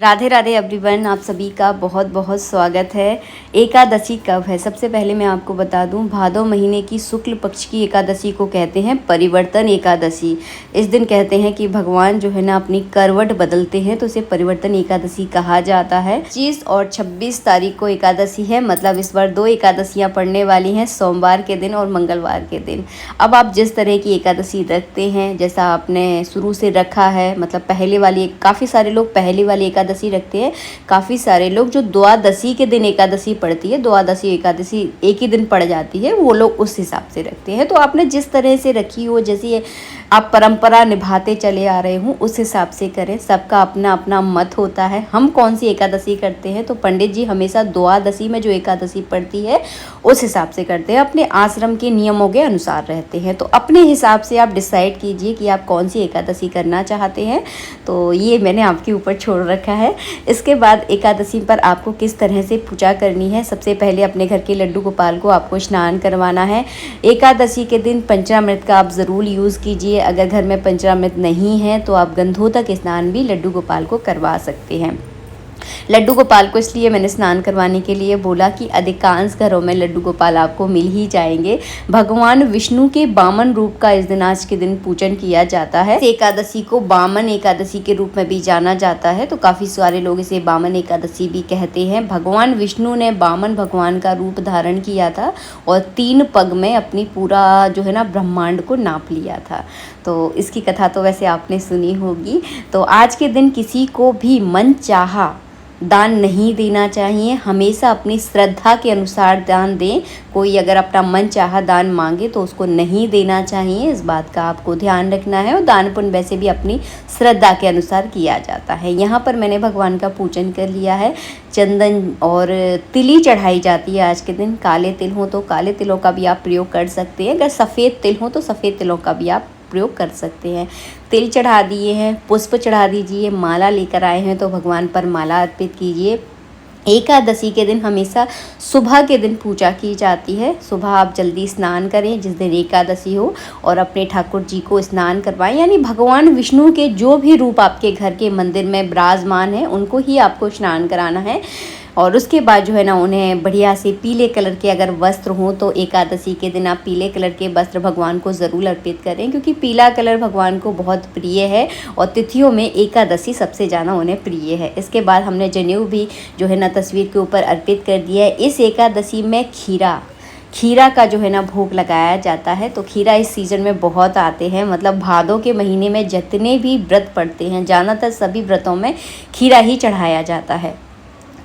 Radhe Radhe everyone, आप सभी का बहुत बहुत स्वागत है। एकादशी कब है? सबसे पहले मैं आपको बता दूं, भादो महीने की शुक्ल पक्ष की एकादशी को कहते हैं परिवर्तन एकादशी। इस दिन कहते हैं कि भगवान जो है ना अपनी करवट बदलते हैं, तो इसे परिवर्तन एकादशी कहा जाता है। 25 और 26 तारीख को एकादशी है, मतलब इस बार 2 एकादशियाँ पड़ने वाली हैं, सोमवार के दिन और मंगलवार के दिन। अब आप जिस तरह की एकादशी रखते हैं, जैसा आपने शुरू से रखा है, मतलब पहले वाली, काफ़ी सारे लोग पहले वाली एकादशी रखते हैं, काफ़ी सारे लोग जो द्वादशी के दिन एकादशी पड़ती है, द्वादशी एकादशी एक ही दिन पड़ जाती है, वो लोग उस हिसाब से रखते हैं। तो आपने जिस तरह से रखी हो, जैसी आप परंपरा निभाते चले आ रहे हो, उस हिसाब से करें। सबका अपना अपना मत होता है। हम कौन सी एकादशी करते हैं, तो पंडित जी हमेशा द्वादशी में जो एकादशी पड़ती है उस हिसाब से करते हैं, अपने आश्रम के नियमों के अनुसार रहते हैं। तो अपने हिसाब से आप डिसाइड कीजिए कि आप कौन सी एकादशी करना चाहते हैं। तो ये मैंने आपके ऊपर छोड़ रखा है। इसके बाद एकादशी पर आपको किस तरह से पूजा करनी है, सबसे पहले अपने घर के लड्डू गोपाल को आपको स्नान करवाना है। एकादशी के दिन पंचामृत का आप ज़रूर यूज़ कीजिए। अगर घर में पंचामृत नहीं है तो आप गंधोदक स्नान भी लड्डू गोपाल को करवा सकते हैं। लड्डू गोपाल को इसलिए मैंने स्नान करवाने के लिए बोला कि अधिकांश घरों में लड्डू गोपाल आपको मिल ही जाएंगे। भगवान विष्णु के वामन रूप का इस दिन, आज के दिन पूजन किया जाता है। एकादशी को वामन एकादशी के रूप में भी जाना जाता है, तो काफ़ी सारे लोग इसे वामन एकादशी भी कहते हैं। भगवान विष्णु ने वामन भगवान का रूप धारण किया था और 3 पग में अपनी पूरा जो है ना ब्रह्मांड को नाप लिया था। तो इसकी कथा तो वैसे आपने सुनी होगी। तो आज के दिन किसी को भी मन चाहा दान नहीं देना चाहिए। हमेशा अपनी श्रद्धा के अनुसार दान दें। कोई अगर अपना मन चाहा दान मांगे तो उसको नहीं देना चाहिए, इस बात का आपको ध्यान रखना है। और दान पुण्य वैसे भी अपनी श्रद्धा के अनुसार किया जाता है। यहाँ पर मैंने भगवान का पूजन कर लिया है। चंदन और तिली चढ़ाई जाती है आज के दिन। काले तिल हो तो काले तिलों का भी आप प्रयोग कर सकते हैं, अगर सफ़ेद तिल हो तो सफ़ेद तिलों का भी आप प्रयोग कर सकते हैं। तिल चढ़ा दिए हैं, पुष्प चढ़ा दीजिए, माला लेकर आए हैं तो भगवान पर माला अर्पित कीजिए। एकादशी के दिन हमेशा सुबह के दिन पूजा की जाती है। सुबह आप जल्दी स्नान करें जिस दिन एकादशी हो, और अपने ठाकुर जी को स्नान करवाएं। यानी भगवान विष्णु के जो भी रूप आपके घर के मंदिर में विराजमान है उनको ही आपको स्नान कराना है। और उसके बाद जो है ना उन्हें बढ़िया से पीले कलर के अगर वस्त्र हों तो एकादशी के दिन आप पीले कलर के वस्त्र भगवान को ज़रूर अर्पित करें, क्योंकि पीला कलर भगवान को बहुत प्रिय है और तिथियों में एकादशी सबसे ज़्यादा उन्हें प्रिय है। इसके बाद हमने जनेऊ भी जो है ना तस्वीर के ऊपर अर्पित कर दिया है। इस एकादशी में खीरा का जो है ना भोग लगाया जाता है। तो खीरा इस सीज़न में बहुत आते हैं, मतलब भादों के महीने में जितने भी व्रत पड़ते हैं, ज़्यादातर सभी व्रतों में खीरा ही चढ़ाया जाता है।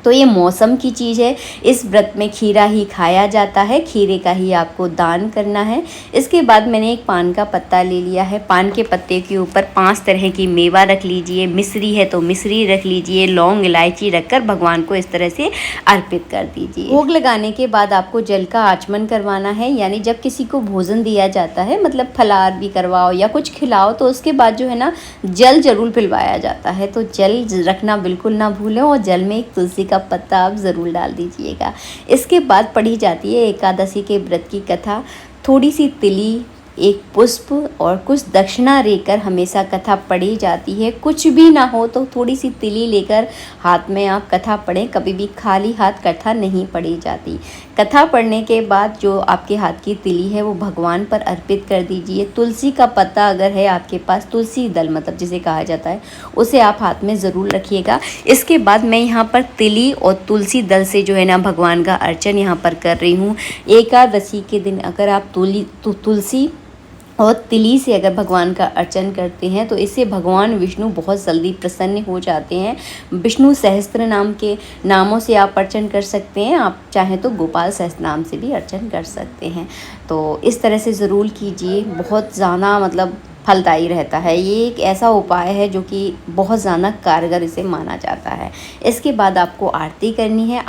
तो ये मौसम की चीज़ है, इस व्रत में खीरा ही खाया जाता है, खीरे का ही आपको दान करना है। इसके बाद मैंने एक पान का पत्ता ले लिया है। पान के पत्ते के ऊपर 5 तरह की मेवा रख लीजिए, मिश्री है तो मिश्री रख लीजिए, लौंग इलायची रखकर भगवान को इस तरह से अर्पित कर दीजिए। भोग लगाने के बाद आपको जल का आचमन करवाना है। यानी जब किसी को भोजन दिया जाता है, मतलब फलाहार भी करवाओ या कुछ खिलाओ, तो उसके बाद जो है ना जल जरूर पिलवाया जाता है। तो जल रखना बिल्कुल ना भूलें, और जल में एक तुलसी का पत्ता आप ज़रूर डाल दीजिएगा। इसके बाद पढ़ी जाती है एकादशी के व्रत की कथा। थोड़ी सी तिली, एक पुष्प और कुछ दक्षिणा लेकर हमेशा कथा पढ़ी जाती है। कुछ भी ना हो तो थोड़ी सी तिली लेकर हाथ में आप कथा पढ़ें। कभी भी खाली हाथ कथा नहीं पढ़ी जाती। कथा पढ़ने के बाद जो आपके हाथ की तिली है वो भगवान पर अर्पित कर दीजिए। तुलसी का पत्ता अगर है आपके पास, तुलसी दल मतलब जिसे कहा जाता है, उसे आप हाथ में ज़रूर रखिएगा। इसके बाद मैं यहाँ पर तिली और तुलसी दल से जो है ना भगवान का अर्चन यहाँ पर कर रही हूँ। एकादशी के दिन अगर आप तुलसी और तिली से अगर भगवान का अर्चन करते हैं तो इससे भगवान विष्णु बहुत जल्दी प्रसन्न हो जाते हैं। विष्णु सहस्त्र नाम के नामों से आप अर्चन कर सकते हैं, आप चाहें तो गोपाल सहस्त्र नाम से भी अर्चन कर सकते हैं। तो इस तरह से ज़रूर कीजिए, बहुत ज़्यादा मतलब फलदायी रहता है। ये एक ऐसा उपाय है जो कि बहुत ज़्यादा कारगर इसे माना जाता है। इसके बाद आपको आरती करनी है।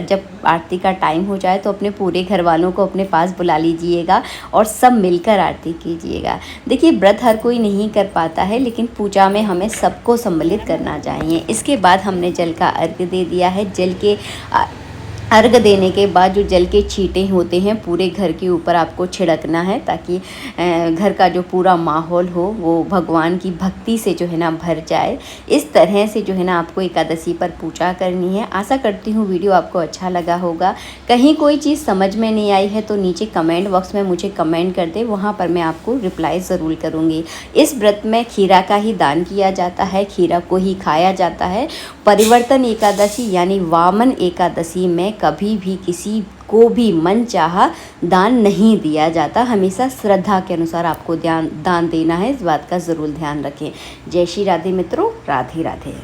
जब आरती का टाइम हो जाए तो अपने पूरे घर वालों को अपने पास बुला लीजिएगा और सब मिलकर आरती कीजिएगा। देखिए, व्रत हर कोई नहीं कर पाता है, लेकिन पूजा में हमें सबको सम्मिलित करना चाहिए। इसके बाद हमने जल का अर्घ्य दे दिया है। जल के अर्घ देने के बाद जो जल के छींटे होते हैं पूरे घर के ऊपर आपको छिड़कना है, ताकि घर का जो पूरा माहौल हो वो भगवान की भक्ति से जो है ना भर जाए। इस तरह से जो है ना आपको एकादशी पर पूजा करनी है। आशा करती हूँ वीडियो आपको अच्छा लगा होगा। कहीं कोई चीज़ समझ में नहीं आई है तो नीचे कमेंट बॉक्स में मुझे कमेंट कर दे, वहाँ पर मैं आपको रिप्लाई ज़रूर करूँगी। इस व्रत में खीरा का ही दान किया जाता है, खीरा को ही खाया जाता है। परिवर्तन एकादशी यानी वामन एकादशी में कभी भी किसी को भी मन चाहा दान नहीं दिया जाता। हमेशा श्रद्धा के अनुसार आपको दान देना है, इस बात का ज़रूर ध्यान रखें। जय श्री राधे मित्रों, राधे राधे।